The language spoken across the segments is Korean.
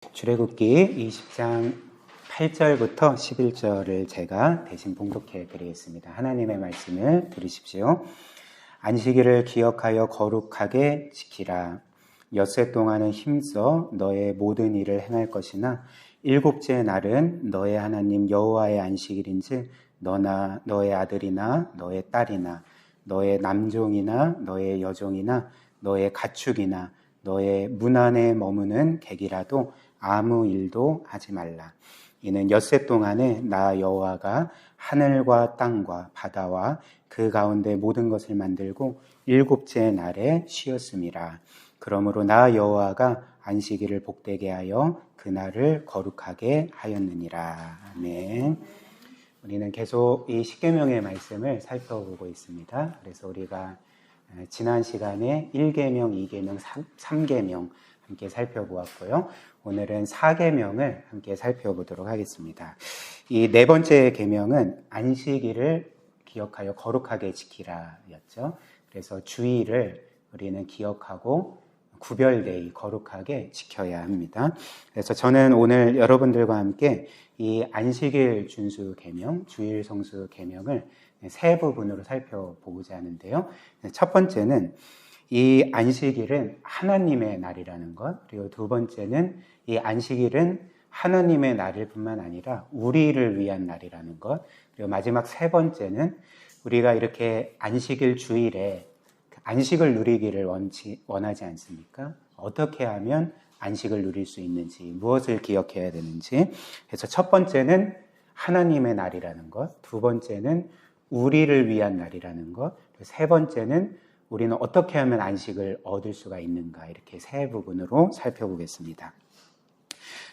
출애굽기 20장 8절부터 11절을 제가 대신 봉독해 드리겠습니다. 하나님의 말씀을 들으십시오. 안식일을 기억하여 거룩하게 지키라. 엿새 동안은 힘써 너의 모든 일을 행할 것이나 일곱째 날은 너의 하나님 여호와의 안식일인즉 너나 너의 아들이나 너의 딸이나 너의 남종이나 너의 여종이나 너의 가축이나 너의 문 안에 머무는 객이라도 아무 일도 하지 말라. 이는 엿새 동안에 나 여호와가 하늘과 땅과 바다와 그 가운데 모든 것을 만들고 일곱째 날에 쉬었음이라. 그러므로 나 여호와가 안식일을 복되게 하여 그날을 거룩하게 하였느니라. 아멘. 우리는 계속 이 십계명의 말씀을 살펴보고 있습니다. 그래서 우리가 지난 시간에 1계명, 2계명, 3계명 함께 살펴보았고요. 오늘은 4계명을 함께 살펴보도록 하겠습니다. 이 네 번째 계명은 안식일을 기억하여 거룩하게 지키라 였죠. 그래서 주일을 우리는 기억하고 구별되이 거룩하게 지켜야 합니다. 그래서 저는 오늘 여러분들과 함께 이 안식일 준수 계명, 주일 성수 계명을 세 부분으로 살펴보고자 하는데요. 첫 번째는 이 안식일은 하나님의 날이라는 것, 그리고 두 번째는 이 안식일은 하나님의 날일 뿐만 아니라 우리를 위한 날이라는 것, 그리고 마지막 세 번째는 우리가 이렇게 안식일 주일에 안식을 누리기를 원하지 않습니까? 어떻게 하면 안식을 누릴 수 있는지, 무엇을 기억해야 되는지. 그래서 첫 번째는 하나님의 날이라는 것, 두 번째는 우리를 위한 날이라는 것, 세 번째는 우리는 어떻게 하면 안식을 얻을 수가 있는가, 이렇게 세 부분으로 살펴보겠습니다.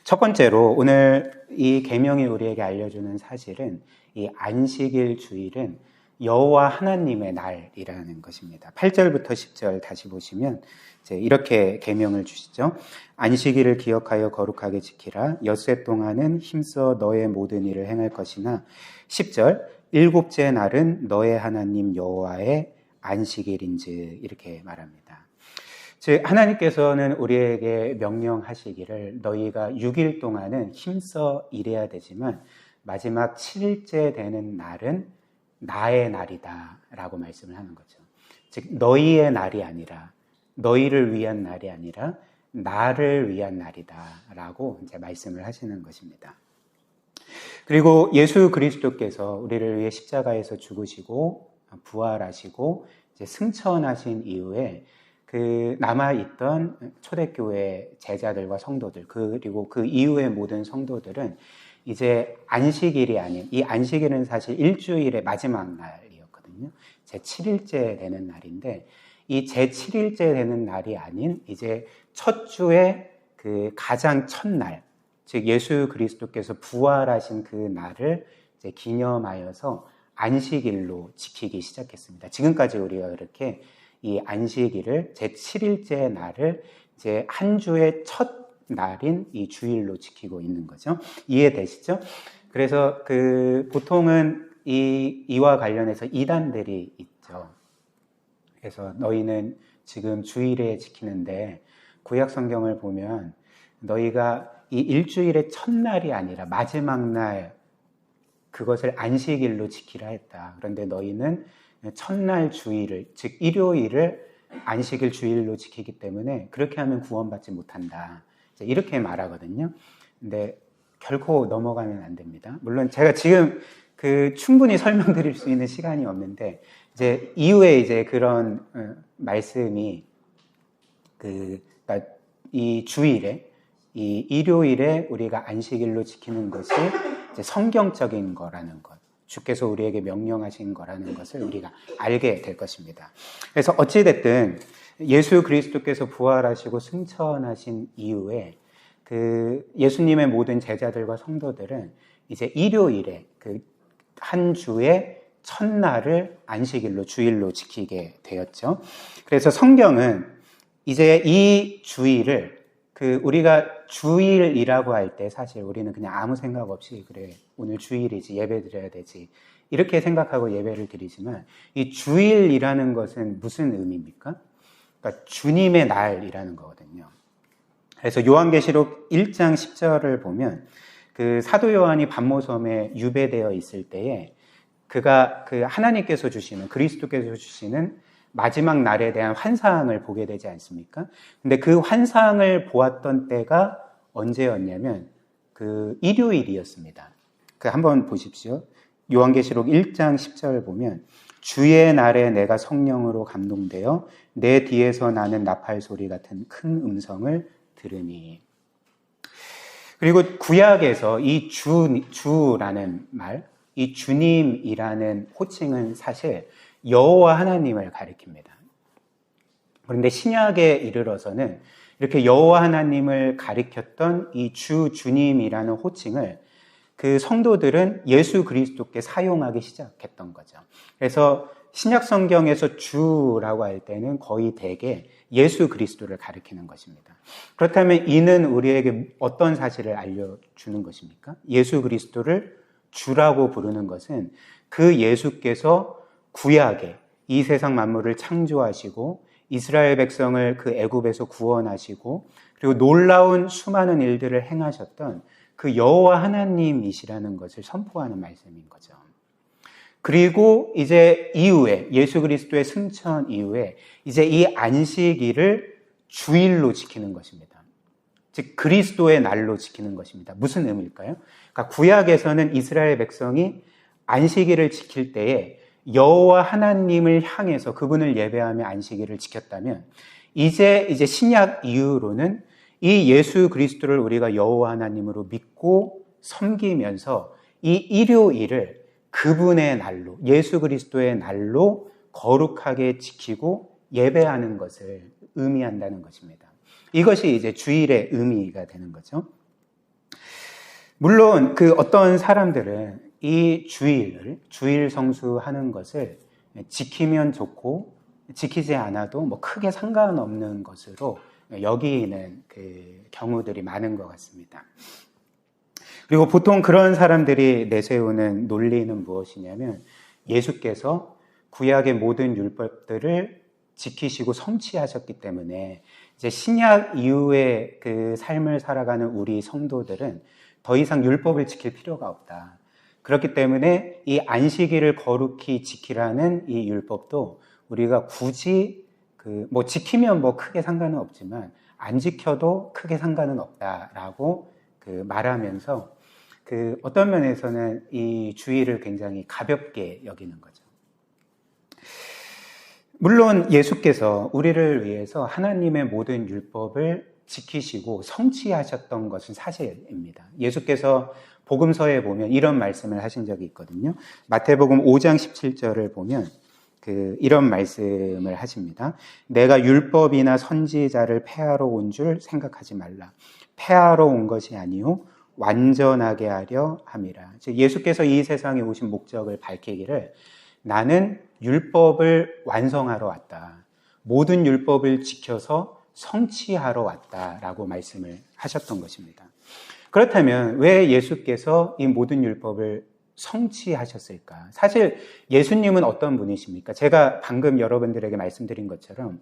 첫 번째로 오늘 이 계명이 우리에게 알려주는 사실은 이 안식일 주일은 여호와 하나님의 날이라는 것입니다. 8절부터 10절 다시 보시면 이제 이렇게 계명을 주시죠. 안식일을 기억하여 거룩하게 지키라. 엿새 동안은 힘써 너의 모든 일을 행할 것이나 10절 일곱째 날은 너의 하나님 여호와의 안식일인즉 이렇게 말합니다. 즉 하나님께서는 우리에게 명령하시기를 너희가 6일 동안은 힘써 일해야 되지만 마지막 7일째 되는 날은 나의 날이다 라고 말씀을 하는 거죠. 즉 너희의 날이 아니라 너희를 위한 날이 아니라 나를 위한 날이다 라고 이제 말씀을 하시는 것입니다. 그리고 예수 그리스도께서 우리를 위해 십자가에서 죽으시고 부활하시고 이제 승천하신 이후에 그 남아있던 초대교회 제자들과 성도들 그리고 그 이후의 모든 성도들은 이제 안식일이 아닌, 이 안식일은 사실 일주일의 마지막 날이었거든요. 제 7일째 되는 날인데 이 제 7일째 되는 날이 아닌 이제 첫 주의 그 가장 첫날, 즉 예수 그리스도께서 부활하신 그 날을 이제 기념하여서 안식일로 지키기 시작했습니다. 지금까지 우리가 이렇게 이 안식일을 제 7일째 날을 이제 한 주의 첫 날인 이 주일로 지키고 있는 거죠. 이해되시죠? 그래서 보통은 이와 관련해서 이단들이 있죠. 그래서 너희는 지금 주일에 지키는데 구약 성경을 보면 너희가 이 일주일의 첫날이 아니라 마지막 날 그것을 안식일로 지키라 했다. 그런데 너희는 첫날 주일을, 즉 일요일을 안식일 주일로 지키기 때문에 그렇게 하면 구원받지 못한다. 이렇게 말하거든요. 근데 결코 넘어가면 안 됩니다. 물론 제가 지금 충분히 설명드릴 수 있는 시간이 없는데 이제 이후에 이제 그런 말씀이 그러니까 이 주일에 이 일요일에 우리가 안식일로 지키는 것이 이제 성경적인 거라는 것, 주께서 우리에게 명령하신 거라는 것을 우리가 알게 될 것입니다. 그래서 어찌됐든 예수 그리스도께서 부활하시고 승천하신 이후에 예수님의 모든 제자들과 성도들은 이제 일요일에 한 주의 첫날을 안식일로 주일로 지키게 되었죠. 그래서 성경은 이제 이 주일을 우리가 주일이라고 할 때 사실 우리는 그냥 아무 생각 없이 그래 오늘 주일이지 예배 드려야 되지 이렇게 생각하고 예배를 드리지만 이 주일이라는 것은 무슨 의미입니까? 그러니까 주님의 날이라는 거거든요. 그래서 요한계시록 1장 10절을 보면 그 사도 요한이 반모섬에 유배되어 있을 때에 그가 그 하나님께서 주시는, 그리스도께서 주시는 마지막 날에 대한 환상을 보게 되지 않습니까? 근데 그 환상을 보았던 때가 언제였냐면 그 일요일이었습니다. 그 한번 보십시오. 요한계시록 1장 10절 보면 주의 날에 내가 성령으로 감동되어 내 뒤에서 나는 나팔 소리 같은 큰 음성을 들으니. 그리고 구약에서 이 주라는 말, 이 주님이라는 호칭은 사실 여호와 하나님을 가리킵니다. 그런데 신약에 이르러서는 이렇게 여호와 하나님을 가리켰던 이 주님이라는 호칭을 그 성도들은 예수 그리스도께 사용하기 시작했던 거죠. 그래서 신약 성경에서 주라고 할 때는 거의 대개 예수 그리스도를 가리키는 것입니다. 그렇다면 이는 우리에게 어떤 사실을 알려주는 것입니까? 예수 그리스도를 주라고 부르는 것은 그 예수께서 구약에 이 세상 만물을 창조하시고 이스라엘 백성을 그 애굽에서 구원하시고 그리고 놀라운 수많은 일들을 행하셨던 그 여호와 하나님이시라는 것을 선포하는 말씀인 거죠. 그리고 이제 이후에 예수 그리스도의 승천 이후에 이제 이 안식일을 주일로 지키는 것입니다. 즉 그리스도의 날로 지키는 것입니다. 무슨 의미일까요? 그러니까 구약에서는 이스라엘 백성이 안식일을 지킬 때에 여호와 하나님을 향해서 그분을 예배하며 안식일을 지켰다면 이제 신약 이후로는 이 예수 그리스도를 우리가 여호와 하나님으로 믿고 섬기면서 이 일요일을 그분의 날로, 예수 그리스도의 날로 거룩하게 지키고 예배하는 것을 의미한다는 것입니다. 이것이 이제 주일의 의미가 되는 거죠. 물론 그 어떤 사람들은 이 주일 성수하는 것을 지키면 좋고 지키지 않아도 뭐 크게 상관없는 것으로 여기는 그 경우들이 많은 것 같습니다. 그리고 보통 그런 사람들이 내세우는 논리는 무엇이냐면 예수께서 구약의 모든 율법들을 지키시고 성취하셨기 때문에 이제 신약 이후의 그 삶을 살아가는 우리 성도들은 더 이상 율법을 지킬 필요가 없다. 그렇기 때문에 이 안식일을 거룩히 지키라는 이 율법도 우리가 굳이 뭐 지키면 뭐 크게 상관은 없지만 안 지켜도 크게 상관은 없다라고 말하면서 어떤 면에서는 이 주일을 굉장히 가볍게 여기는 거죠. 물론 예수께서 우리를 위해서 하나님의 모든 율법을 지키시고 성취하셨던 것은 사실입니다. 예수께서 복음서에 보면 이런 말씀을 하신 적이 있거든요. 마태복음 5장 17절을 보면 이런 말씀을 하십니다. 내가 율법이나 선지자를 폐하러 온 줄 생각하지 말라. 폐하러 온 것이 아니요 완전하게 하려 함이라. 즉 예수께서 이 세상에 오신 목적을 밝히기를 나는 율법을 완성하러 왔다. 모든 율법을 지켜서 성취하러 왔다라고 말씀을 하셨던 것입니다. 그렇다면 왜 예수께서 이 모든 율법을 성취하셨을까? 사실 예수님은 어떤 분이십니까? 제가 방금 여러분들에게 말씀드린 것처럼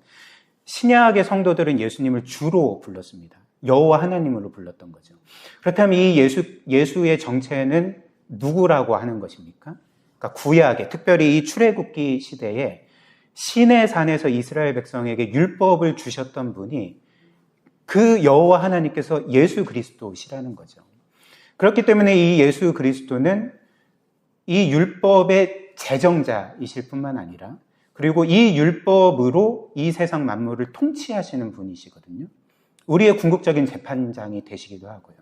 신약의 성도들은 예수님을 주로 불렀습니다. 여호와 하나님으로 불렀던 거죠. 그렇다면 이 예수의 정체는 누구라고 하는 것입니까? 그러니까 구약에, 특별히 이 출애굽기 시대에 시내 산에서 이스라엘 백성에게 율법을 주셨던 분이 그 여호와 하나님께서 예수 그리스도시라는 거죠. 그렇기 때문에 이 예수 그리스도는 이 율법의 제정자이실 뿐만 아니라 그리고 이 율법으로 이 세상 만물을 통치하시는 분이시거든요. 우리의 궁극적인 재판장이 되시기도 하고요.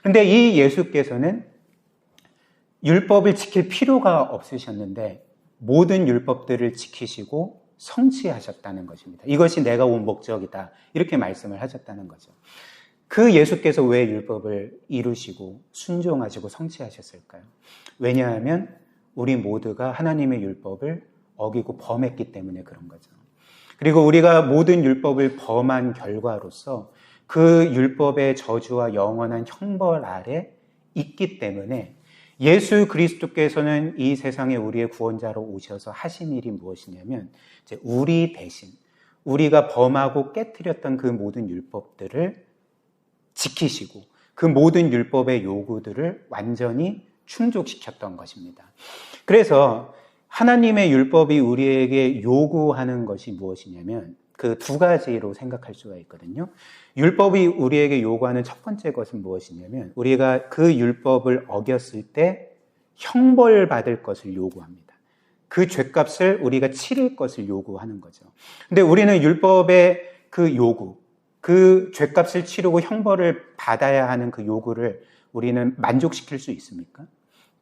그런데 이 예수께서는 율법을 지킬 필요가 없으셨는데 모든 율법들을 지키시고 성취하셨다는 것입니다. 이것이 내가 온 목적이다. 이렇게 말씀을 하셨다는 거죠. 그 예수께서 왜 율법을 이루시고 순종하시고 성취하셨을까요? 왜냐하면 우리 모두가 하나님의 율법을 어기고 범했기 때문에 그런 거죠. 그리고 우리가 모든 율법을 범한 결과로서 그 율법의 저주와 영원한 형벌 아래 있기 때문에 예수 그리스도께서는 이 세상에 우리의 구원자로 오셔서 하신 일이 무엇이냐면 이제 우리 대신 우리가 범하고 깨뜨렸던 그 모든 율법들을 지키시고 그 모든 율법의 요구들을 완전히 충족시켰던 것입니다. 그래서 하나님의 율법이 우리에게 요구하는 것이 무엇이냐면 그 두 가지로 생각할 수가 있거든요. 율법이 우리에게 요구하는 첫 번째 것은 무엇이냐면 우리가 그 율법을 어겼을 때 형벌받을 것을 요구합니다. 그 죄값을 우리가 치를 것을 요구하는 거죠. 근데 우리는 율법의 그 요구, 그 죄값을 치르고 형벌을 받아야 하는 그 요구를 우리는 만족시킬 수 있습니까?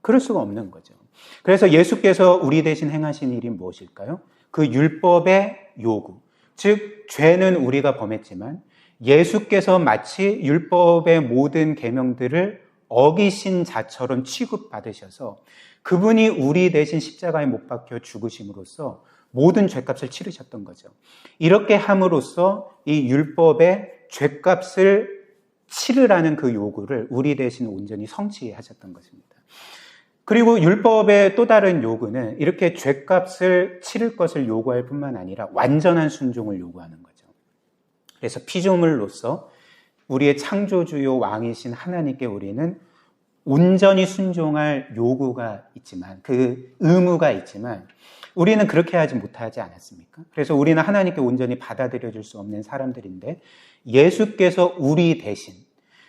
그럴 수가 없는 거죠. 그래서 예수께서 우리 대신 행하신 일이 무엇일까요? 그 율법의 요구, 즉 죄는 우리가 범했지만 예수께서 마치 율법의 모든 계명들을 어기신 자처럼 취급받으셔서 그분이 우리 대신 십자가에 못 박혀 죽으심으로써 모든 죄값을 치르셨던 거죠. 이렇게 함으로써 이 율법의 죄값을 치르라는 그 요구를 우리 대신 온전히 성취하셨던 것입니다. 그리고 율법의 또 다른 요구는 이렇게 죄값을 치를 것을 요구할 뿐만 아니라 완전한 순종을 요구하는 거죠. 그래서 피조물로서 우리의 창조주요 왕이신 하나님께 우리는 온전히 순종할 요구가 있지만, 그 의무가 있지만 우리는 그렇게 하지 못하지 않았습니까? 그래서 우리는 하나님께 온전히 받아들여질 수 없는 사람들인데 예수께서 우리 대신,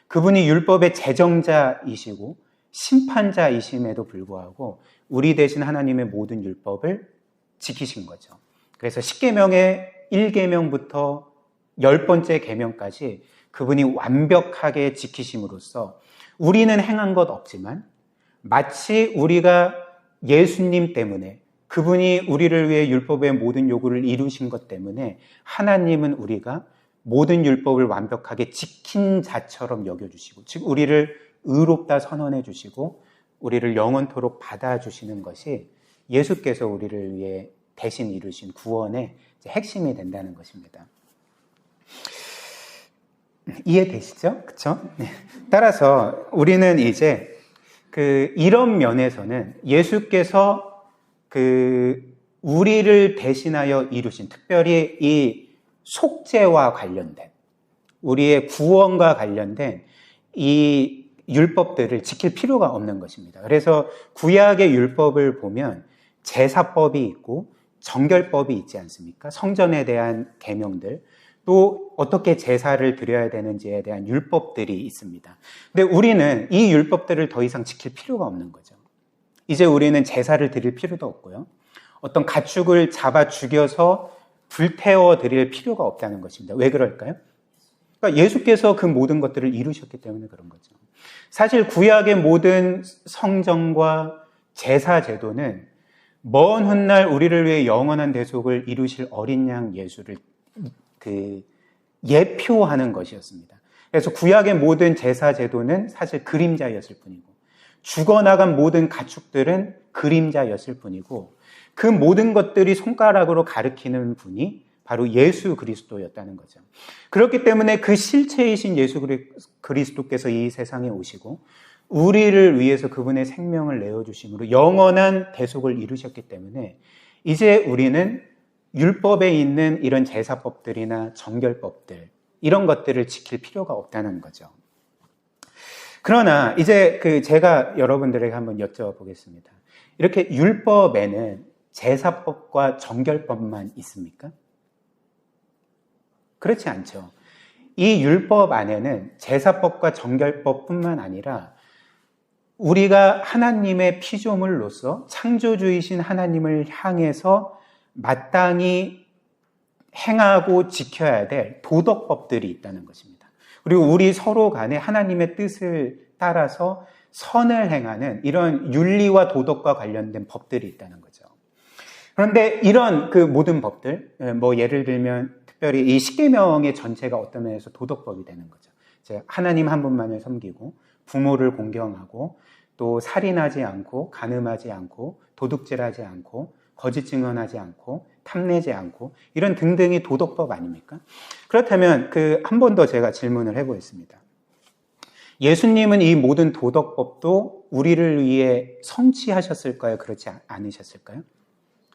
그분이 율법의 제정자이시고 심판자이심에도 불구하고 우리 대신 하나님의 모든 율법을 지키신 거죠. 그래서 10계명의 1계명부터 10번째 계명까지 그분이 완벽하게 지키심으로써 우리는 행한 것 없지만 마치 우리가 예수님 때문에, 그분이 우리를 위해 율법의 모든 요구를 이루신 것 때문에 하나님은 우리가 모든 율법을 완벽하게 지킨 자처럼 여겨주시고, 즉 우리를 의롭다 선언해 주시고 우리를 영원토록 받아주시는 것이 예수께서 우리를 위해 대신 이루신 구원의 핵심이 된다는 것입니다. 이해되시죠? 그렇죠? 네. 따라서 우리는 이제 이런 면에서는 예수께서 우리를 대신하여 이루신, 특별히 이 속죄와 관련된, 우리의 구원과 관련된 이 율법들을 지킬 필요가 없는 것입니다. 그래서 구약의 율법을 보면 제사법이 있고 정결법이 있지 않습니까? 성전에 대한 계명들, 또 어떻게 제사를 드려야 되는지에 대한 율법들이 있습니다. 근데 우리는 이 율법들을 더 이상 지킬 필요가 없는 거죠. 이제 우리는 제사를 드릴 필요도 없고요. 어떤 가축을 잡아 죽여서 불태워 드릴 필요가 없다는 것입니다. 왜 그럴까요? 그러니까 예수께서 그 모든 것들을 이루셨기 때문에 그런 거죠. 사실 구약의 모든 성전과 제사 제도는 먼 훗날 우리를 위해 영원한 대속을 이루실 어린 양 예수를 예표하는 것이었습니다. 그래서 구약의 모든 제사 제도는 사실 그림자였을 뿐이고, 죽어나간 모든 가축들은 그림자였을 뿐이고, 그 모든 것들이 손가락으로 가리키는 분이 바로 예수 그리스도였다는 거죠. 그렇기 때문에 그 실체이신 예수 그리스도께서 이 세상에 오시고 우리를 위해서 그분의 생명을 내어주심으로 영원한 대속을 이루셨기 때문에 이제 우리는 율법에 있는 이런 제사법들이나 정결법들, 이런 것들을 지킬 필요가 없다는 거죠. 그러나 이제 제가 여러분들에게 한번 여쭤보겠습니다. 이렇게 율법에는 제사법과 정결법만 있습니까? 그렇지 않죠. 이 율법 안에는 제사법과 정결법뿐만 아니라 우리가 하나님의 피조물로서 창조주이신 하나님을 향해서 마땅히 행하고 지켜야 될 도덕법들이 있다는 것입니다. 그리고 우리 서로 간에 하나님의 뜻을 따라서 선을 행하는 이런 윤리와 도덕과 관련된 법들이 있다는 거죠. 그런데 이런 모든 법들, 예를 들면 특별히 이 10계명의 전체가 어떤 면에서 도덕법이 되는 거죠. 하나님 한 분만을 섬기고 부모를 공경하고 또 살인하지 않고 간음하지 않고 도둑질하지 않고 거짓 증언하지 않고 탐내지 않고 이런 등등이 도덕법 아닙니까? 그렇다면 한 번 더 제가 질문을 해보겠습니다. 예수님은 이 모든 도덕법도 우리를 위해 성취하셨을까요? 그렇지 않으셨을까요?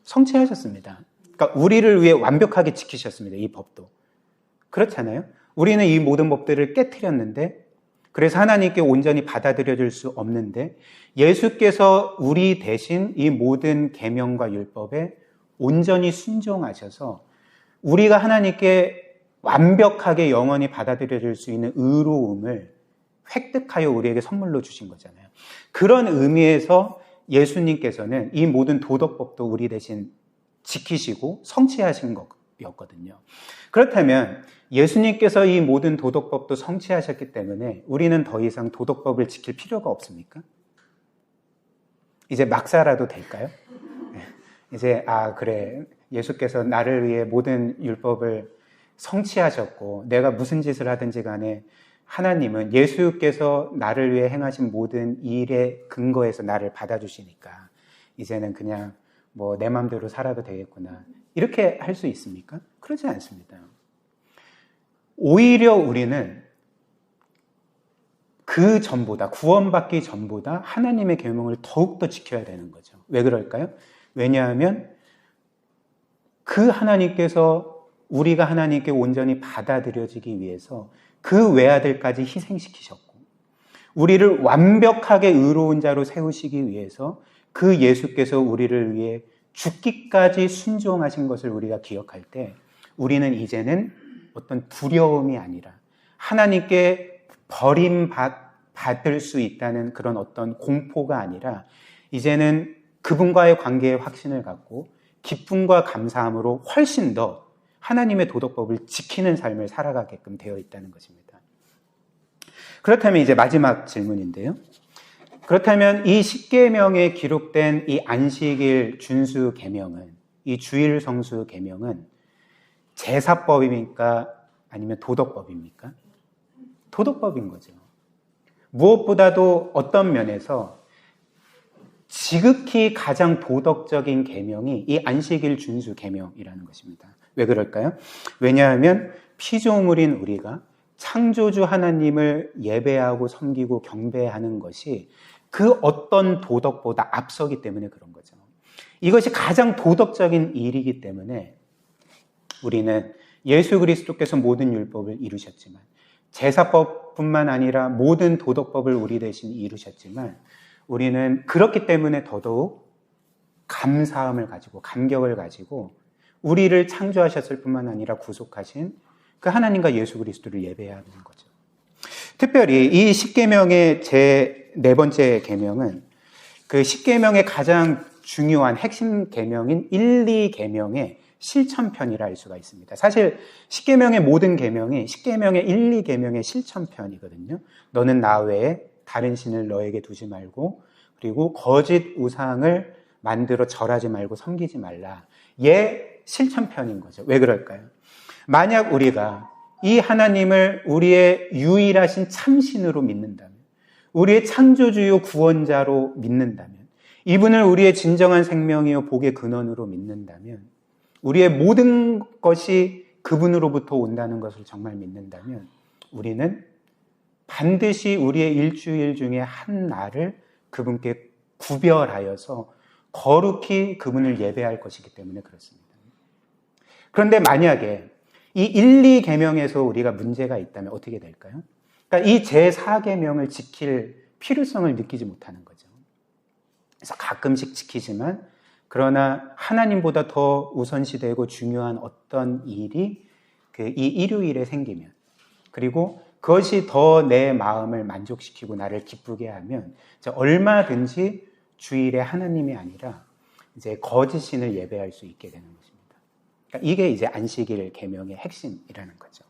성취하셨습니다. 그러니까 우리를 위해 완벽하게 지키셨습니다. 이 법도. 그렇잖아요. 우리는 이 모든 법들을 깨트렸는데 그래서 하나님께 온전히 받아들여질 수 없는데 예수께서 우리 대신 이 모든 계명과 율법에 온전히 순종하셔서 우리가 하나님께 완벽하게 영원히 받아들여질 수 있는 의로움을 획득하여 우리에게 선물로 주신 거잖아요. 그런 의미에서 예수님께서는 이 모든 도덕법도 우리 대신 지키시고 성취하신 거였거든요. 그렇다면 예수님께서 이 모든 도덕법도 성취하셨기 때문에 우리는 더 이상 도덕법을 지킬 필요가 없습니까? 이제 막 살아도 될까요? 이제 그래, 예수께서 나를 위해 모든 율법을 성취하셨고 내가 무슨 짓을 하든지 간에 하나님은 예수께서 나를 위해 행하신 모든 일에 근거해서 나를 받아주시니까 이제는 그냥 뭐 내 맘대로 살아도 되겠구나, 이렇게 할 수 있습니까? 그렇지 않습니다. 오히려 우리는 그 전보다, 구원받기 전보다 하나님의 계명을 더욱더 지켜야 되는 거죠. 왜 그럴까요? 왜냐하면 그 하나님께서 우리가 하나님께 온전히 받아들여지기 위해서 그 외아들까지 희생시키셨고 우리를 완벽하게 의로운 자로 세우시기 위해서 그 예수께서 우리를 위해 죽기까지 순종하신 것을 우리가 기억할 때 우리는 이제는 어떤 두려움이 아니라 하나님께 버림받을 수 있다는 그런 어떤 공포가 아니라 이제는 그분과의 관계에 확신을 갖고 기쁨과 감사함으로 훨씬 더 하나님의 도덕법을 지키는 삶을 살아가게끔 되어 있다는 것입니다. 그렇다면 이제 마지막 질문인데요. 그렇다면 이 십계명에 기록된 이 안식일 준수 계명은, 이 주일 성수 계명은 제사법입니까? 아니면 도덕법입니까? 도덕법인 거죠. 무엇보다도 어떤 면에서 지극히 가장 도덕적인 계명이 이 안식일 준수 계명이라는 것입니다. 왜 그럴까요? 왜냐하면 피조물인 우리가 창조주 하나님을 예배하고 섬기고 경배하는 것이 그 어떤 도덕보다 앞서기 때문에 그런 거죠. 이것이 가장 도덕적인 일이기 때문에 우리는 예수 그리스도께서 모든 율법을 이루셨지만 제사법뿐만 아니라 모든 도덕법을 우리 대신 이루셨지만 우리는 그렇기 때문에 더더욱 감사함을 가지고 감격을 가지고 우리를 창조하셨을 뿐만 아니라 구속하신 그 하나님과 예수 그리스도를 예배해야 하는 거죠. 특별히 이 십계명의 제 네 번째 계명은 그 십계명의 가장 중요한 핵심 계명인 1, 2계명의 실천편이라 할 수가 있습니다. 사실 십계명의 모든 계명이 십계명의 1, 2계명의 실천편이거든요. 너는 나 외에 다른 신을 너에게 두지 말고 그리고 거짓 우상을 만들어 절하지 말고 섬기지 말라. 의 실천편인 거죠. 왜 그럴까요? 만약 우리가 이 하나님을 우리의 유일하신 참신으로 믿는다면, 우리의 창조주요 구원자로 믿는다면, 이분을 우리의 진정한 생명이요 복의 근원으로 믿는다면, 우리의 모든 것이 그분으로부터 온다는 것을 정말 믿는다면 우리는 반드시 우리의 일주일 중에 한 날을 그분께 구별하여서 거룩히 그분을 예배할 것이기 때문에 그렇습니다. 그런데 만약에 이 1, 2계명에서 우리가 문제가 있다면 어떻게 될까요? 그러니까 이 제4계명을 지킬 필요성을 느끼지 못하는 거죠. 그래서 가끔씩 지키지만 그러나 하나님보다 더 우선시되고 중요한 어떤 일이 이 일요일에 생기면 그리고 그것이 더 내 마음을 만족시키고 나를 기쁘게 하면 얼마든지 주일에 하나님이 아니라 이제 거짓신을 예배할 수 있게 되는 것입니다. 그러니까 이게 이제 안식일 계명의 핵심이라는 거죠.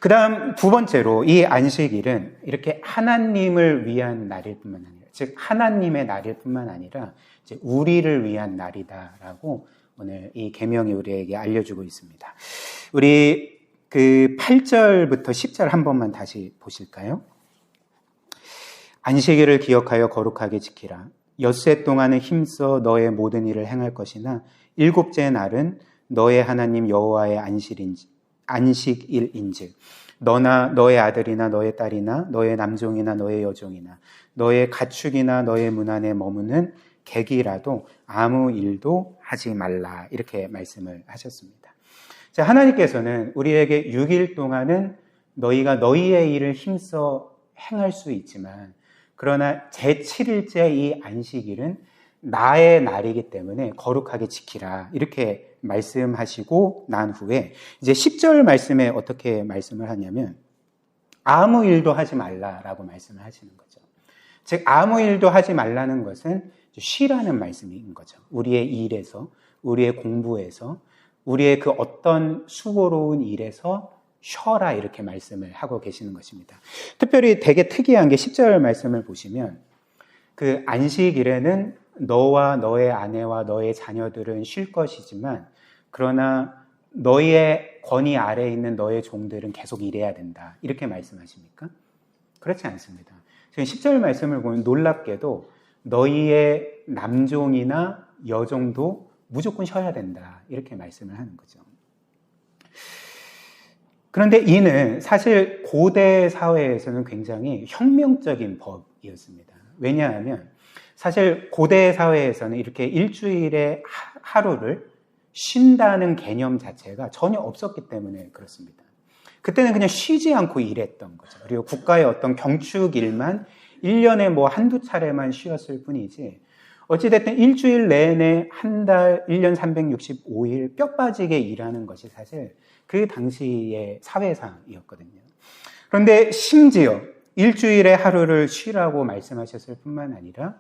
그 다음 두 번째로 이 안식일은 이렇게 하나님을 위한 날일 뿐만 아니라 즉 하나님의 날일 뿐만 아니라 이제 우리를 위한 날이다라고 오늘 이 계명이 우리에게 알려주고 있습니다. 우리 그 8절부터 10절 한 번만 다시 보실까요? 안식일을 기억하여 거룩하게 지키라. 엿새 동안은 힘써 너의 모든 일을 행할 것이나 일곱째 날은 너의 하나님 여호와의 안식일인즉 너나 너의 아들이나 너의 딸이나 너의 남종이나 너의 여종이나 너의 가축이나 너의 문 안에 머무는 객이라도 아무 일도 하지 말라 이렇게 말씀을 하셨습니다. 자, 하나님께서는 우리에게 6일 동안은 너희가 너희의 일을 힘써 행할 수 있지만 그러나 제7일째 이 안식일은 나의 날이기 때문에 거룩하게 지키라. 이렇게 말씀하시고 난 후에 이제 10절 말씀에 어떻게 말씀을 하냐면 아무 일도 하지 말라라고 말씀을 하시는 거죠. 즉 아무 일도 하지 말라는 것은 쉬라는 말씀인 거죠. 우리의 일에서, 우리의 공부에서, 우리의 그 어떤 수고로운 일에서 쉬어라 이렇게 말씀을 하고 계시는 것입니다. 특별히 되게 특이한 게 10절 말씀을 보시면 그 안식일에는 너와 너의 아내와 너의 자녀들은 쉴 것이지만 그러나 너의 권위 아래에 있는 너의 종들은 계속 일해야 된다. 이렇게 말씀하십니까? 그렇지 않습니다. 지금 10절 말씀을 보면 놀랍게도 너희의 남종이나 여종도 무조건 쉬어야 된다. 이렇게 말씀을 하는 거죠. 그런데 이는 사실 고대 사회에서는 굉장히 혁명적인 법이었습니다. 왜냐하면 사실 고대 사회에서는 이렇게 일주일에 하루를 쉰다는 개념 자체가 전혀 없었기 때문에 그렇습니다. 그때는 그냥 쉬지 않고 일했던 거죠. 그리고 국가의 어떤 경축 일만 1년에 뭐 한두 차례만 쉬었을 뿐이지 어찌됐든 일주일 내내 한 달 1년 365일 뼈 빠지게 일하는 것이 사실 그 당시의 사회상이었거든요. 그런데 심지어 일주일에 하루를 쉬라고 말씀하셨을 뿐만 아니라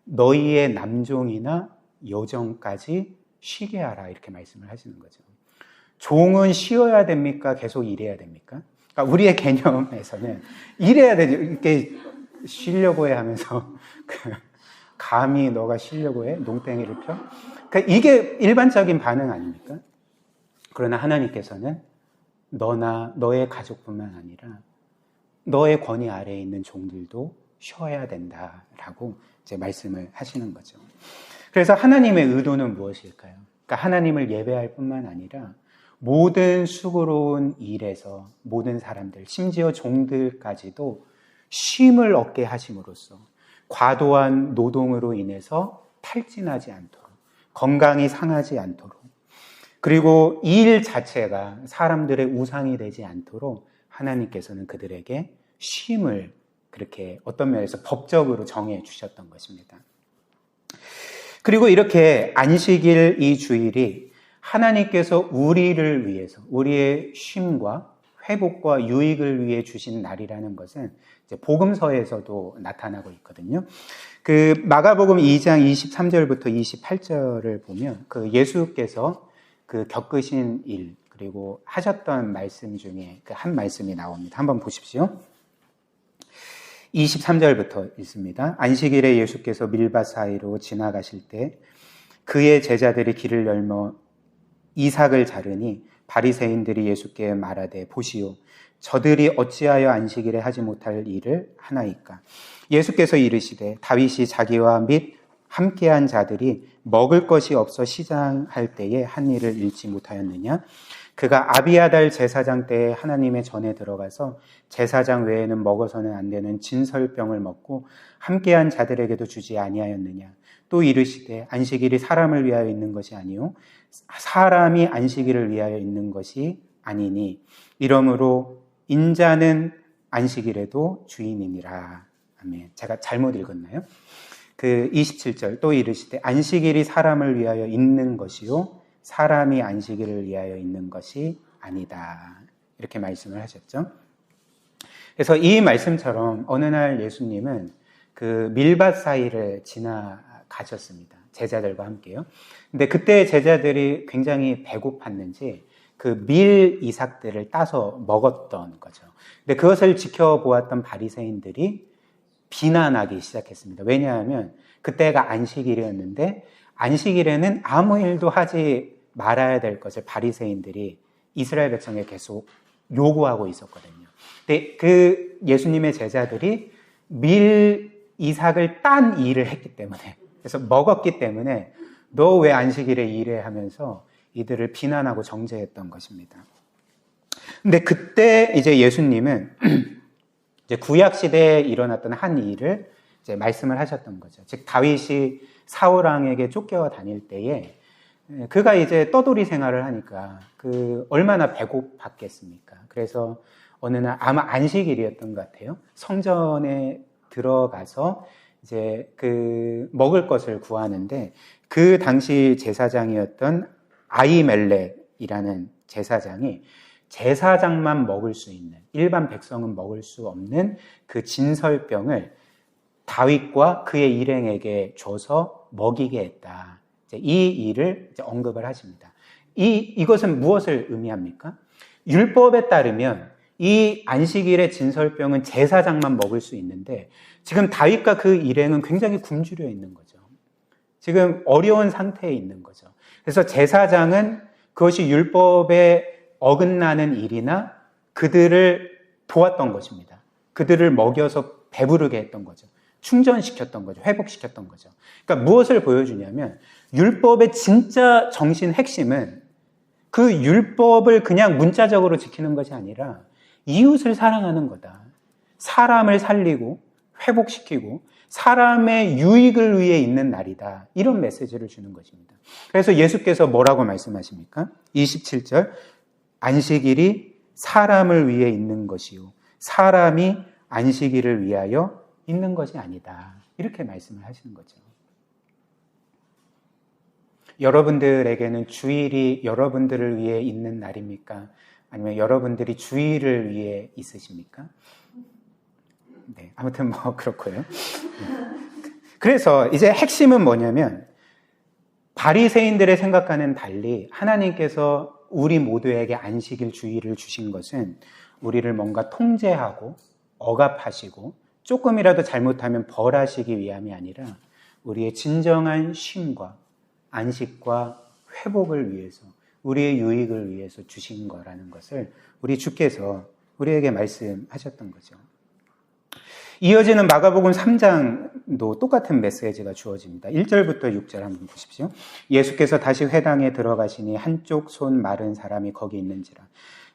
너희의 남종이나 여종까지 쉬게 하라 이렇게 말씀을 하시는 거죠. 종은 쉬어야 됩니까? 계속 일해야 됩니까? 그러니까 우리의 개념에서는 일해야 되죠. 이렇게 쉬려고 해 하면서 감히 너가 쉬려고 해? 농땡이를 펴? 그러니까 이게 일반적인 반응 아닙니까? 그러나 하나님께서는 너나 너의 가족뿐만 아니라 너의 권위 아래에 있는 종들도 쉬어야 된다라고 이제 말씀을 하시는 거죠. 그래서 하나님의 의도는 무엇일까요? 그러니까 하나님을 예배할 뿐만 아니라 모든 수고로운 일에서 모든 사람들, 심지어 종들까지도 쉼을 얻게 하심으로써 과도한 노동으로 인해서 탈진하지 않도록, 건강이 상하지 않도록, 그리고 일 자체가 사람들의 우상이 되지 않도록 하나님께서는 그들에게 쉼을 그렇게 어떤 면에서 법적으로 정해 주셨던 것입니다. 그리고 이렇게 안식일 이 주일이 하나님께서 우리를 위해서 우리의 쉼과 회복과 유익을 위해 주신 날이라는 것은 이제 복음서에서도 나타나고 있거든요. 그 마가복음 2장 23절부터 28절을 보면 그 예수께서 그 겪으신 일 그리고 하셨던 말씀 중에 그 한 말씀이 나옵니다. 한번 보십시오. 23절부터 읽습니다. 안식일에 예수께서 밀밭 사이로 지나가실 때 그의 제자들이 길을 열며 이삭을 자르니 바리새인들이 예수께 말하되 보시오 저들이 어찌하여 안식일에 하지 못할 일을 하나이까. 예수께서 이르시되 다윗이 자기와 및 함께한 자들이 먹을 것이 없어 시장할 때에 한 일을 잃지 못하였느냐. 그가 아비아달 제사장 때에 하나님의 전에 들어가서 제사장 외에는 먹어서는 안 되는 진설병을 먹고 함께한 자들에게도 주지 아니하였느냐. 또 이르시되 안식일이 사람을 위하여 있는 것이 아니요 사람이 안식일을 위하여 있는 것이 아니니 이러므로 인자는 안식일에도 주인이니라. 아멘. 제가 잘못 읽었나요? 그 27절 또 이르시되 안식일이 사람을 위하여 있는 것이요 사람이 안식일을 위하여 있는 것이 아니다. 이렇게 말씀을 하셨죠. 그래서 이 말씀처럼 어느 날 예수님은 그 밀밭 사이를 지나가셨습니다. 제자들과 함께요. 근데 그때 제자들이 굉장히 배고팠는지 그 밀 이삭들을 따서 먹었던 거죠. 근데 그것을 지켜보았던 바리새인들이 비난하기 시작했습니다. 왜냐하면 그때가 안식일이었는데 안식일에는 아무 일도 하지 말아야 될 것을 바리새인들이 이스라엘 백성에 계속 요구하고 있었거든요. 근데 그 예수님의 제자들이 밀 이삭을 딴 일을 했기 때문에 그래서 먹었기 때문에 너 왜 안식일에 일해 하면서 이들을 비난하고 정죄했던 것입니다. 근데 그때 이제 예수님은 이제 구약 시대에 일어났던 한 일을 이제 말씀을 하셨던 거죠. 즉 다윗이 사울 왕에게 쫓겨 다닐 때에 그가 이제 떠돌이 생활을 하니까 그 얼마나 배고팠겠습니까? 그래서 어느 날 아마 안식일이었던 것 같아요. 성전에 들어가서 이제 그 먹을 것을 구하는데 그 당시 제사장이었던 아히멜렉이라는 제사장이 제사장만 먹을 수 있는, 일반 백성은 먹을 수 없는 그 진설병을 다윗과 그의 일행에게 줘서 먹이게 했다. 이 일을 이제 언급을 하십니다. 이것은 무엇을 의미합니까? 율법에 따르면 이 안식일의 진설병은 제사장만 먹을 수 있는데 지금 다윗과 그 일행은 굉장히 굶주려 있는 거죠. 지금 어려운 상태에 있는 거죠. 그래서 제사장은 그것이 율법에 어긋나는 일이나 그들을 도왔던 것입니다. 그들을 먹여서 배부르게 했던 거죠. 충전시켰던 거죠. 회복시켰던 거죠. 그러니까 무엇을 보여주냐면 율법의 진짜 정신 핵심은 그 율법을 그냥 문자적으로 지키는 것이 아니라 이웃을 사랑하는 거다. 사람을 살리고 회복시키고 사람의 유익을 위해 있는 날이다. 이런 메시지를 주는 것입니다. 그래서 예수께서 뭐라고 말씀하십니까? 27절 안식일이 사람을 위해 있는 것이요 사람이 안식일을 위하여 있는 것이 아니다. 이렇게 말씀을 하시는 거죠. 여러분들에게는 주일이 여러분들을 위해 있는 날입니까? 아니면 여러분들이 주일을 위해 있으십니까? 네, 아무튼 뭐 그렇고요. 그래서 이제 핵심은 뭐냐면 바리새인들의 생각과는 달리 하나님께서 우리 모두에게 안식일 주일을 주신 것은 우리를 뭔가 통제하고 억압하시고 조금이라도 잘못하면 벌하시기 위함이 아니라 우리의 진정한 쉼과 안식과 회복을 위해서 우리의 유익을 위해서 주신 거라는 것을 우리 주께서 우리에게 말씀하셨던 거죠. 이어지는 마가복음 3장도 똑같은 메시지가 주어집니다. 1절부터 6절 한번 보십시오. 예수께서 다시 회당에 들어가시니 한쪽 손 마른 사람이 거기 있는지라.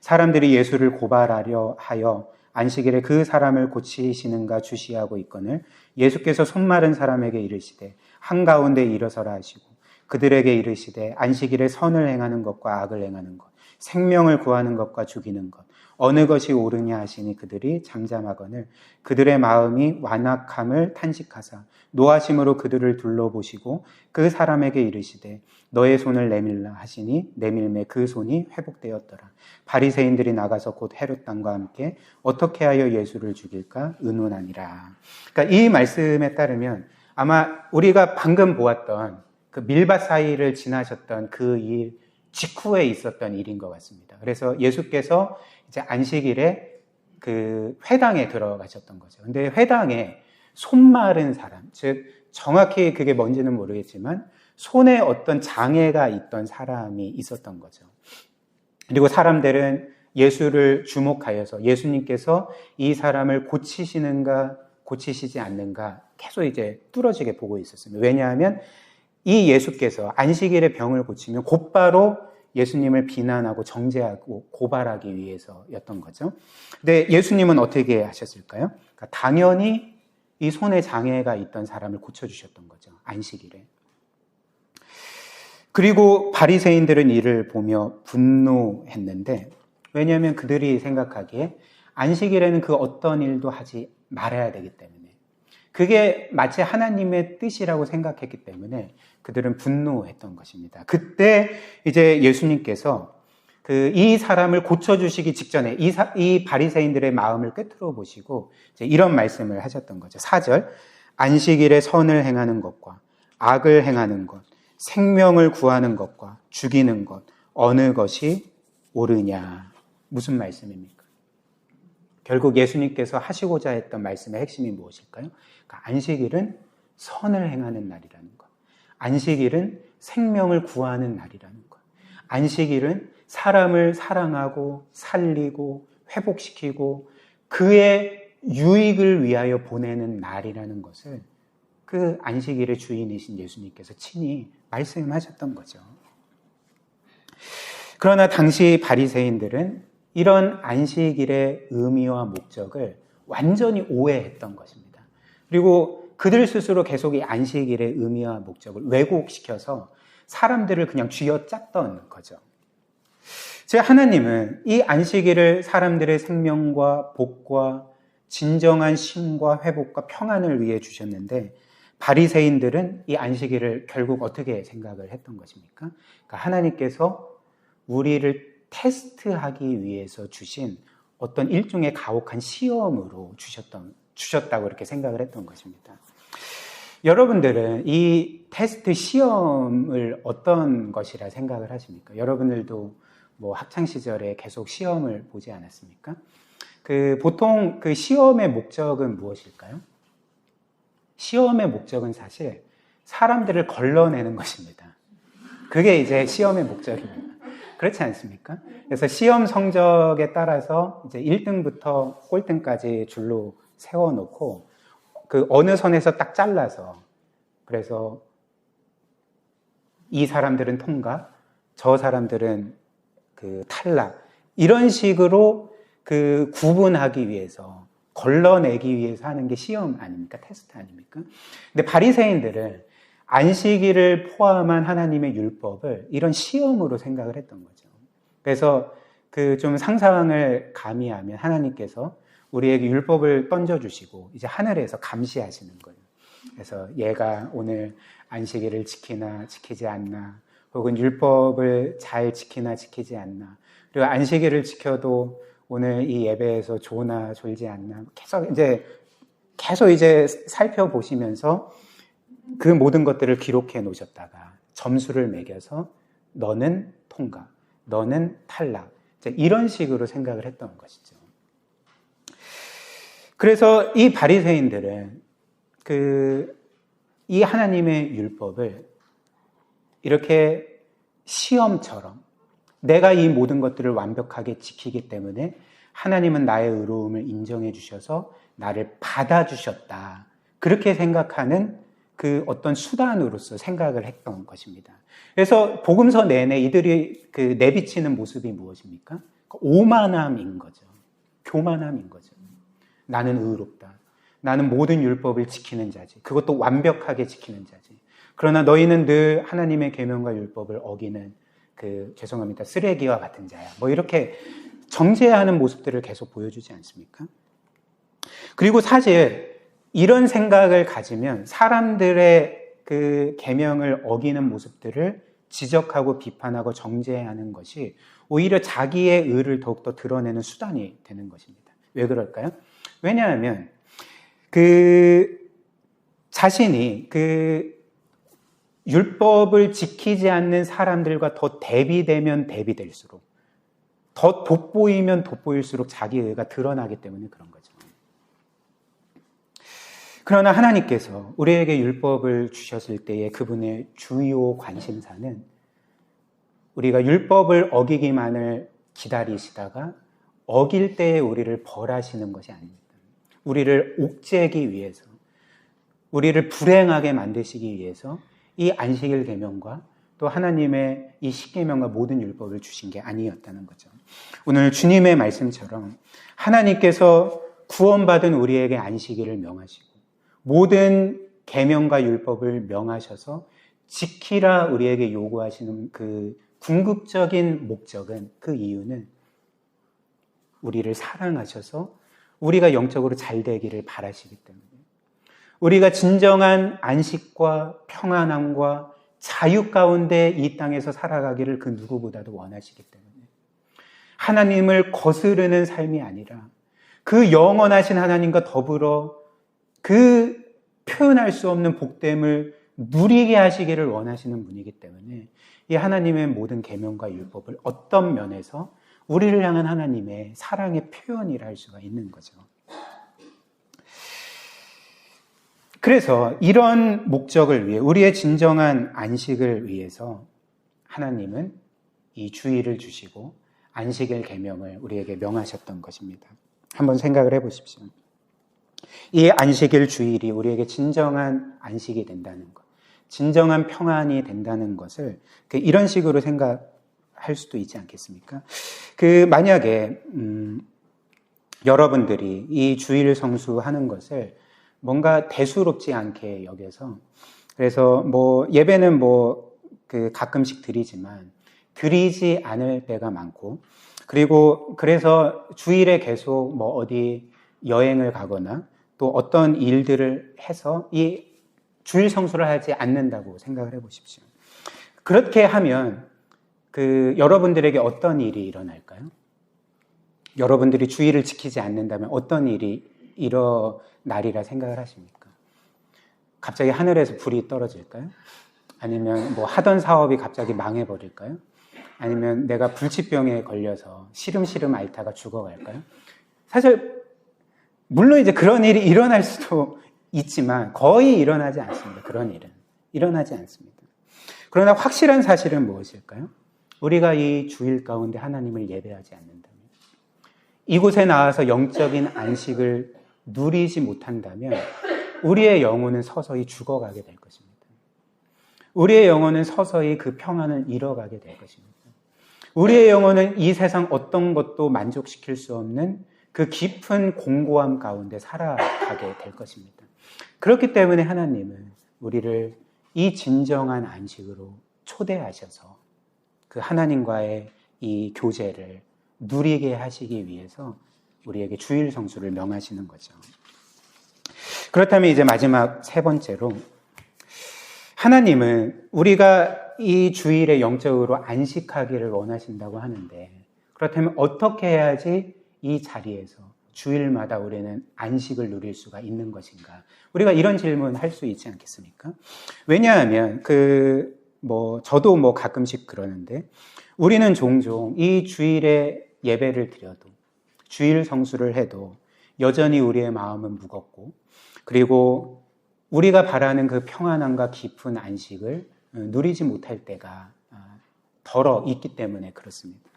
사람들이 예수를 고발하려 하여 안식일에 그 사람을 고치시는가 주시하고 있거늘 예수께서 손 마른 사람에게 이르시되 한가운데 일어서라 하시고 그들에게 이르시되 안식일에 선을 행하는 것과 악을 행하는 것 생명을 구하는 것과 죽이는 것 어느 것이 옳으냐 하시니 그들이 잠잠하거늘 그들의 마음이 완악함을 탄식하사 노하심으로 그들을 둘러보시고 그 사람에게 이르시되 너의 손을 내밀라 하시니 내밀매 그 손이 회복되었더라. 바리새인들이 나가서 곧 헤롯 당과 함께 어떻게 하여 예수를 죽일까 의논하니라. 그러니까 이 말씀에 따르면 아마 우리가 방금 보았던 그 밀밭 사이를 지나셨던 그 일 직후에 있었던 일인 것 같습니다. 그래서 예수께서 이제 안식일에 그 회당에 들어가셨던 거죠. 근데 회당에 손 마른 사람, 즉 정확히 그게 뭔지는 모르겠지만 손에 어떤 장애가 있던 사람이 있었던 거죠. 그리고 사람들은 예수를 주목하여서 예수님께서 이 사람을 고치시는가 고치시지 않는가 계속 이제 뚫어지게 보고 있었습니다. 왜냐하면 이 예수께서 안식일에 병을 고치면 곧바로 예수님을 비난하고 정죄하고 고발하기 위해서였던 거죠. 근데 예수님은 어떻게 하셨을까요? 그러니까 당연히 이 손에 장애가 있던 사람을 고쳐주셨던 거죠. 안식일에. 그리고 바리새인들은 이를 보며 분노했는데 왜냐하면 그들이 생각하기에 안식일에는 그 어떤 일도 하지 말아야 되기 때문에 그게 마치 하나님의 뜻이라고 생각했기 때문에 그들은 분노했던 것입니다. 그때 이제 예수님께서 이 사람을 고쳐주시기 직전에 이 바리새인들의 마음을 꿰뚫어 보시고 이제 이런 말씀을 하셨던 거죠. 4절 안식일에 선을 행하는 것과 악을 행하는 것 생명을 구하는 것과 죽이는 것 어느 것이 옳으냐. 무슨 말씀입니까? 결국 예수님께서 하시고자 했던 말씀의 핵심이 무엇일까요? 그러니까 안식일은 선을 행하는 날이라는 것. 안식일은 생명을 구하는 날이라는 것. 안식일은 사람을 사랑하고 살리고 회복시키고 그의 유익을 위하여 보내는 날이라는 것을 그 안식일의 주인이신 예수님께서 친히 말씀하셨던 거죠. 그러나 당시 바리새인들은 이런 안식일의 의미와 목적을 완전히 오해했던 것입니다. 그리고 그들 스스로 계속 이 안식일의 의미와 목적을 왜곡시켜서 사람들을 그냥 쥐어짰던 거죠. 제 하나님은 이 안식일을 사람들의 생명과 복과 진정한 쉼과 회복과 평안을 위해 주셨는데 바리새인들은 이 안식일을 결국 어떻게 생각을 했던 것입니까? 그러니까 하나님께서 우리를 테스트하기 위해서 주신 어떤 일종의 가혹한 시험으로 주셨다고 이렇게 생각을 했던 것입니다. 여러분들은 이 테스트 시험을 어떤 것이라 생각을 하십니까? 여러분들도 뭐 학창 시절에 계속 시험을 보지 않았습니까? 보통 그 시험의 목적은 무엇일까요? 시험의 목적은 사실 사람들을 걸러내는 것입니다. 그게 이제 시험의 목적입니다. 그렇지 않습니까? 그래서 시험 성적에 따라서 이제 1등부터 꼴등까지 줄로 세워놓고 그 어느 선에서 딱 잘라서 그래서 이 사람들은 통과, 저 사람들은 그 탈락 이런 식으로 그 구분하기 위해서 걸러내기 위해서 하는 게 시험 아닙니까? 테스트 아닙니까? 근데 바리새인들은 안식일을 포함한 하나님의 율법을 이런 시험으로 생각을 했던 거죠. 그래서 그 좀 상상을 가미하면 하나님께서 우리에게 율법을 던져주시고 이제 하늘에서 감시하시는 거예요. 그래서 얘가 오늘 안식일을 지키나 지키지 않나 혹은 율법을 잘 지키나 지키지 않나 그리고 안식일을 지켜도 오늘 이 예배에서 조나 졸지 않나 계속 이제 살펴보시면서 그 모든 것들을 기록해 놓으셨다가 점수를 매겨서 너는 통과, 너는 탈락 이런 식으로 생각을 했던 것이죠. 그래서 이 바리새인들은 이 하나님의 율법을 이렇게 시험처럼 내가 이 모든 것들을 완벽하게 지키기 때문에 하나님은 나의 의로움을 인정해 주셔서 나를 받아주셨다. 그렇게 생각하는 그 어떤 수단으로서 생각을 했던 것입니다. 그래서 복음서 내내 이들이 그 내비치는 모습이 무엇입니까? 오만함인 거죠. 교만함인 거죠. 나는 의롭다. 나는 모든 율법을 지키는 자지. 그것도 완벽하게 지키는 자지. 그러나 너희는 늘 하나님의 계명과 율법을 어기는 죄송합니다. 쓰레기와 같은 자야. 뭐 이렇게 정죄하는 모습들을 계속 보여주지 않습니까? 그리고 사실 이런 생각을 가지면 사람들의 그 계명을 어기는 모습들을 지적하고 비판하고 정죄하는 것이 오히려 자기의 의를 더욱더 드러내는 수단이 되는 것입니다. 왜 그럴까요? 왜냐하면 자신이 율법을 지키지 않는 사람들과 더 대비되면 대비될수록 더 돋보이면 돋보일수록 자기의 의가 드러나기 때문에 그런 거죠. 그러나 하나님께서 우리에게 율법을 주셨을 때의 그분의 주요 관심사는 우리가 율법을 어기기만을 기다리시다가 어길 때에 우리를 벌하시는 것이 아닙니다. 우리를 옥죄기 위해서, 우리를 불행하게 만드시기 위해서 이 안식일 계명과 또 하나님의 이 십계명과 모든 율법을 주신 게 아니었다는 거죠. 오늘 주님의 말씀처럼 하나님께서 구원받은 우리에게 안식일을 명하시고 모든 계명과 율법을 명하셔서 지키라 우리에게 요구하시는 그 궁극적인 목적은, 그 이유는 우리를 사랑하셔서 우리가 영적으로 잘 되기를 바라시기 때문에, 우리가 진정한 안식과 평안함과 자유 가운데 이 땅에서 살아가기를 그 누구보다도 원하시기 때문에 하나님을 거스르는 삶이 아니라 그 영원하신 하나님과 더불어 그 표현할 수 없는 복됨을 누리게 하시기를 원하시는 분이기 때문에 이 하나님의 모든 계명과 율법을 어떤 면에서 우리를 향한 하나님의 사랑의 표현이라 할 수가 있는 거죠. 그래서 이런 목적을 위해, 우리의 진정한 안식을 위해서 하나님은 이 주일을 주시고 안식일 계명을 우리에게 명하셨던 것입니다. 한번 생각을 해보십시오. 이 안식일 주일이 우리에게 진정한 안식이 된다는 것, 진정한 평안이 된다는 것을 이런 식으로 생각할 수도 있지 않겠습니까? 만약에 여러분들이 이 주일 성수하는 것을 뭔가 대수롭지 않게 여겨서, 그래서 예배는 가끔씩 드리지만 드리지 않을 때가 많고, 그리고 그래서 주일에 계속 뭐 어디 여행을 가거나 또 어떤 일들을 해서 이 주일 성수를 하지 않는다고 생각을 해보십시오. 그렇게 하면 여러분들에게 어떤 일이 일어날까요? 여러분들이 주일을 지키지 않는다면 어떤 일이 일어나리라 생각을 하십니까? 갑자기 하늘에서 불이 떨어질까요? 아니면 뭐 하던 사업이 갑자기 망해버릴까요? 아니면 내가 불치병에 걸려서 시름시름 앓다가 죽어갈까요? 사실 물론 이제 그런 일이 일어날 수도 있지만 거의 일어나지 않습니다. 그런 일은 일어나지 않습니다. 그러나 확실한 사실은 무엇일까요? 우리가 이 주일 가운데 하나님을 예배하지 않는다면, 이곳에 나와서 영적인 안식을 누리지 못한다면 우리의 영혼은 서서히 죽어가게 될 것입니다. 우리의 영혼은 서서히 그 평안을 잃어가게 될 것입니다. 우리의 영혼은 이 세상 어떤 것도 만족시킬 수 없는 그 깊은 공고함 가운데 살아가게 될 것입니다. 그렇기 때문에 하나님은 우리를 이 진정한 안식으로 초대하셔서 그 하나님과의 이 교제를 누리게 하시기 위해서 우리에게 주일 성수를 명하시는 거죠. 그렇다면 이제 마지막 세 번째로, 하나님은 우리가 이 주일에 영적으로 안식하기를 원하신다고 하는데, 그렇다면 어떻게 해야지 이 자리에서 주일마다 우리는 안식을 누릴 수가 있는 것인가? 우리가 이런 질문 할 수 있지 않겠습니까? 왜냐하면 저도 가끔씩 그러는데, 우리는 종종 이 주일에 예배를 드려도, 주일 성수를 해도 여전히 우리의 마음은 무겁고, 그리고 우리가 바라는 그 평안함과 깊은 안식을 누리지 못할 때가 덜어 있기 때문에 그렇습니다.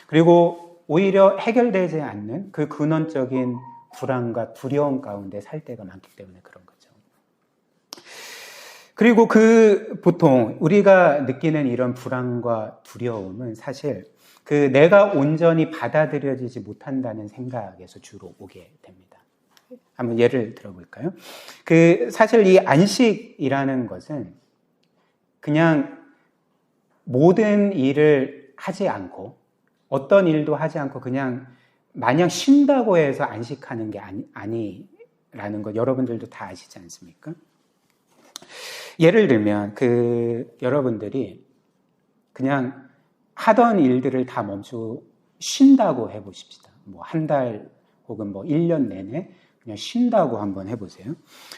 그리고 오히려 해결되지 않는 그 근원적인 불안과 두려움 가운데 살 때가 많기 때문에 그런 거죠. 그리고 보통 우리가 느끼는 이런 불안과 두려움은 사실 내가 온전히 받아들여지지 못한다는 생각에서 주로 오게 됩니다. 한번 예를 들어볼까요? 사실 이 안식이라는 것은 그냥 모든 일을 하지 않고, 어떤 일도 하지 않고 그냥 마냥 쉰다고 해서 안식하는 게 아니라는 것 여러분들도 다 아시지 않습니까? 예를 들면 여러분들이 그냥 하던 일들을 다 멈추고 쉰다고 해보십시다. 한 달 혹은 1년 내내 그냥 쉰다고 한번 해보세요.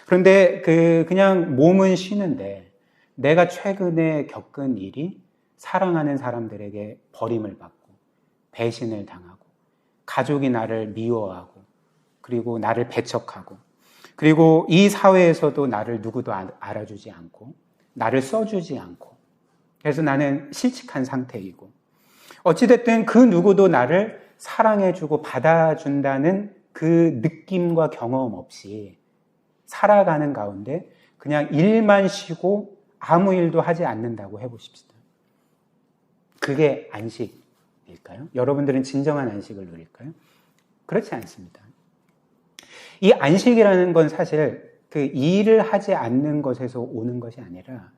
그런데 그냥 몸은 쉬는데 내가 최근에 겪은 일이 사랑하는 사람들에게 버림을 받고 배신을 당하고 가족이 나를 미워하고 그리고 나를 배척하고 그리고 이 사회에서도 나를 누구도 알아주지 않고 나를 써주지 않고 그래서 나는 실직한 상태이고 어찌됐든 그 누구도 나를 사랑해주고 받아준다는 그 느낌과 경험 없이 살아가는 가운데 그냥 일만 쉬고 아무 일도 하지 않는다고 해보십시다. 그게 안식일까요? 여러분들은 진정한 안식을 누릴까요? 그렇지 않습니다. 이 안식이라는 건 사실 일을 하지 않는 것에서 오는 것이 아니라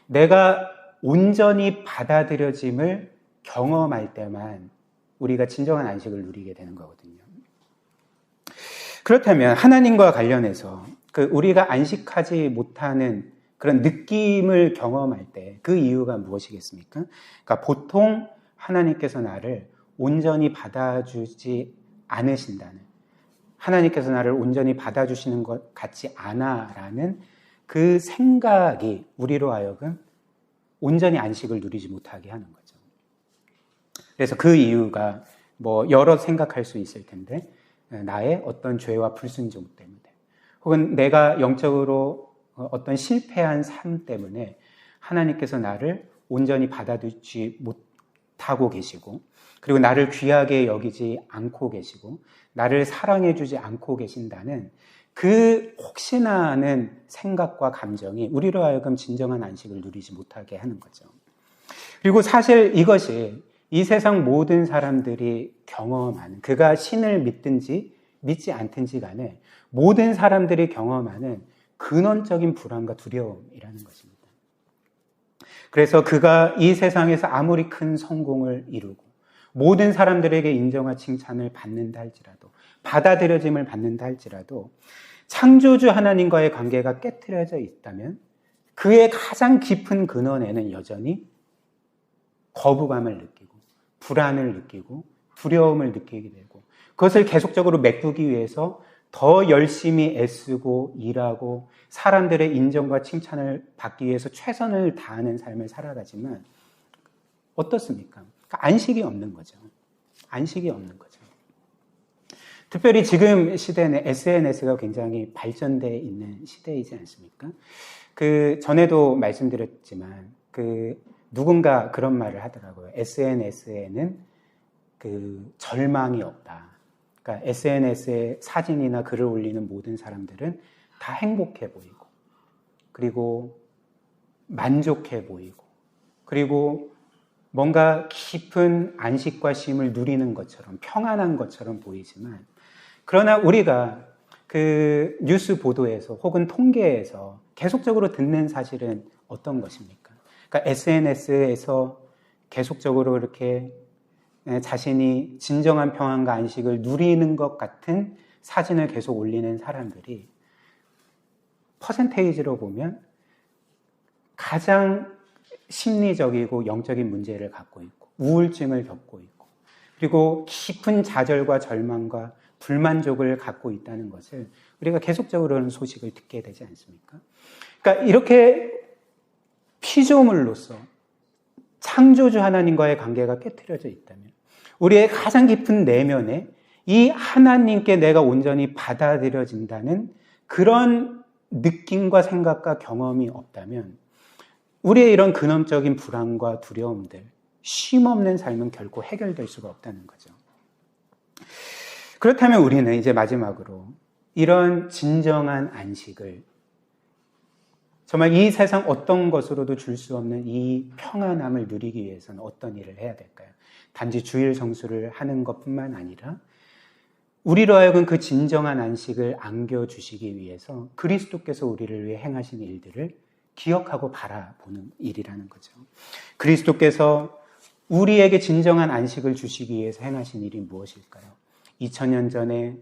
내가 온전히 받아들여짐을 경험할 때만 우리가 진정한 안식을 누리게 되는 거거든요. 그렇다면 하나님과 관련해서 우리가 안식하지 못하는 그런 느낌을 경험할 때 그 이유가 무엇이겠습니까? 그러니까 보통 하나님께서 나를 온전히 받아주지 않으신다는, 하나님께서 나를 온전히 받아주시는 것 같지 않아라는 그 생각이 우리로 하여금 온전히 안식을 누리지 못하게 하는 거죠. 그래서 그 이유가 여러 생각할 수 있을 텐데 나의 어떤 죄와 불순종 때문에 혹은 내가 영적으로 어떤 실패한 삶 때문에 하나님께서 나를 온전히 받아주지 못하고 계시고 그리고 나를 귀하게 여기지 않고 계시고 나를 사랑해주지 않고 계신다는 혹시나 하는 생각과 감정이 우리로 하여금 진정한 안식을 누리지 못하게 하는 거죠. 그리고 사실 이것이 이 세상 모든 사람들이 경험하는, 그가 신을 믿든지 믿지 않든지 간에 모든 사람들이 경험하는 근원적인 불안과 두려움이라는 것입니다. 그래서 그가 이 세상에서 아무리 큰 성공을 이루고 모든 사람들에게 인정과 칭찬을 받는다 할지라도, 받아들여짐을 받는다 할지라도 창조주 하나님과의 관계가 깨트려져 있다면 그의 가장 깊은 근원에는 여전히 거부감을 느끼고 불안을 느끼고 두려움을 느끼게 되고, 그것을 계속적으로 메꾸기 위해서 더 열심히 애쓰고 일하고 사람들의 인정과 칭찬을 받기 위해서 최선을 다하는 삶을 살아가지만 어떻습니까? 그러니까 안식이 없는 거죠. 안식이 없는 거죠. 특별히 지금 시대는 SNS가 굉장히 발전되어 있는 시대이지 않습니까? 전에도 말씀드렸지만, 누군가 그런 말을 하더라고요. SNS에는 절망이 없다. 그러니까 SNS에 사진이나 글을 올리는 모든 사람들은 다 행복해 보이고, 그리고 만족해 보이고, 그리고 뭔가 깊은 안식과 쉼을 누리는 것처럼, 평안한 것처럼 보이지만, 그러나 우리가 뉴스 보도에서 혹은 통계에서 계속적으로 듣는 사실은 어떤 것입니까? 그러니까 SNS에서 계속적으로 이렇게 자신이 진정한 평안과 안식을 누리는 것 같은 사진을 계속 올리는 사람들이 퍼센테이지로 보면 가장 심리적이고 영적인 문제를 갖고 있고 우울증을 겪고 있고, 그리고 깊은 좌절과 절망과 불만족을 갖고 있다는 것을 우리가 계속적으로 그런 소식을 듣게 되지 않습니까? 그러니까 이렇게 피조물로서 창조주 하나님과의 관계가 깨트려져 있다면, 우리의 가장 깊은 내면에 이 하나님께 내가 온전히 받아들여진다는 그런 느낌과 생각과 경험이 없다면 우리의 이런 근원적인 불안과 두려움들, 쉼없는 삶은 결코 해결될 수가 없다는 거죠. 그렇다면 우리는 이제 마지막으로 이런 진정한 안식을, 정말 이 세상 어떤 것으로도 줄 수 없는 이 평안함을 누리기 위해서는 어떤 일을 해야 될까요? 단지 주일 성수를 하는 것뿐만 아니라 우리로 하여금 그 진정한 안식을 안겨주시기 위해서 그리스도께서 우리를 위해 행하신 일들을 기억하고 바라보는 일이라는 거죠. 그리스도께서 우리에게 진정한 안식을 주시기 위해서 행하신 일이 무엇일까요? 2000년 전에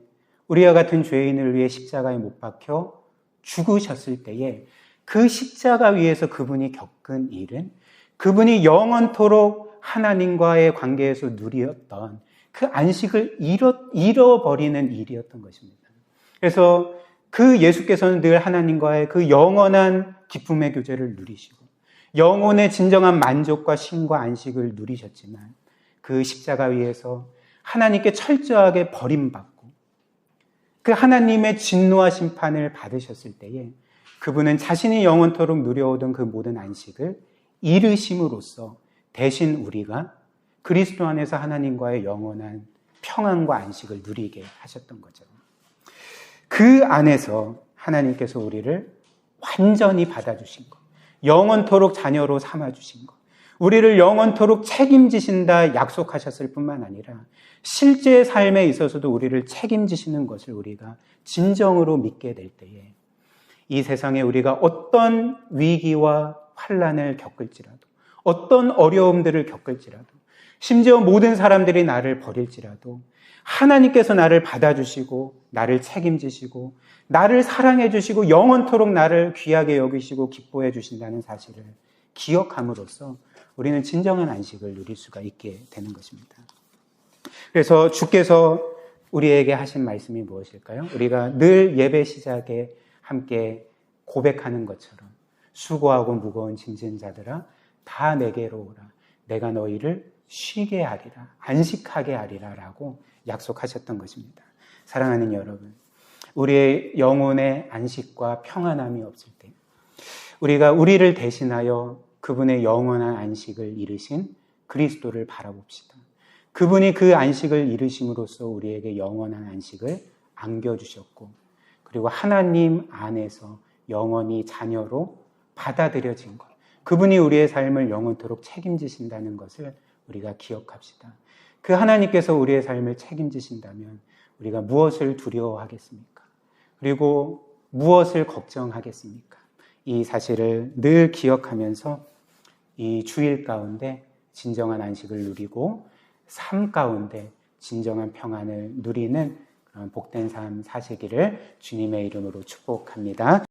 우리와 같은 죄인을 위해 십자가에 못 박혀 죽으셨을 때에 그 십자가 위에서 그분이 겪은 일은 그분이 영원토록 하나님과의 관계에서 누렸던 그 안식을 잃어버리는 일이었던 것입니다. 그래서 그 예수께서는 늘 하나님과의 그 영원한 기쁨의 교제를 누리시고 영혼의 진정한 만족과 쉼과 안식을 누리셨지만, 그 십자가 위에서 하나님께 철저하게 버림받고 그 하나님의 진노와 심판을 받으셨을 때에 그분은 자신이 영원토록 누려오던 그 모든 안식을 잃으심으로써 대신 우리가 그리스도 안에서 하나님과의 영원한 평안과 안식을 누리게 하셨던 거죠. 그 안에서 하나님께서 우리를 완전히 받아주신 것, 영원토록 자녀로 삼아주신 것, 우리를 영원토록 책임지신다 약속하셨을 뿐만 아니라 실제 삶에 있어서도 우리를 책임지시는 것을 우리가 진정으로 믿게 될 때에 이 세상에 우리가 어떤 위기와 환난을 겪을지라도, 어떤 어려움들을 겪을지라도, 심지어 모든 사람들이 나를 버릴지라도 하나님께서 나를 받아주시고 나를 책임지시고 나를 사랑해 주시고 영원토록 나를 귀하게 여기시고 기뻐해 주신다는 사실을 기억함으로써 우리는 진정한 안식을 누릴 수가 있게 되는 것입니다. 그래서 주께서 우리에게 하신 말씀이 무엇일까요? 우리가 늘 예배 시작에 함께 고백하는 것처럼 수고하고 무거운 짐진 자들아 다 내게로 오라. 내가 너희를 쉬게 하리라. 안식하게 하리라 라고 약속하셨던 것입니다. 사랑하는 여러분, 우리의 영혼의 안식과 평안함이 없을 때 우리가 우리를 대신하여 그분의 영원한 안식을 이루신 그리스도를 바라봅시다. 그분이 그 안식을 이루심으로써 우리에게 영원한 안식을 안겨주셨고, 그리고 하나님 안에서 영원히 자녀로 받아들여진 것, 그분이 우리의 삶을 영원토록 책임지신다는 것을 우리가 기억합시다. 그 하나님께서 우리의 삶을 책임지신다면 우리가 무엇을 두려워하겠습니까? 그리고 무엇을 걱정하겠습니까? 이 사실을 늘 기억하면서 이 주일 가운데 진정한 안식을 누리고 삶 가운데 진정한 평안을 누리는 그런 복된 삶 사시기를 주님의 이름으로 축복합니다.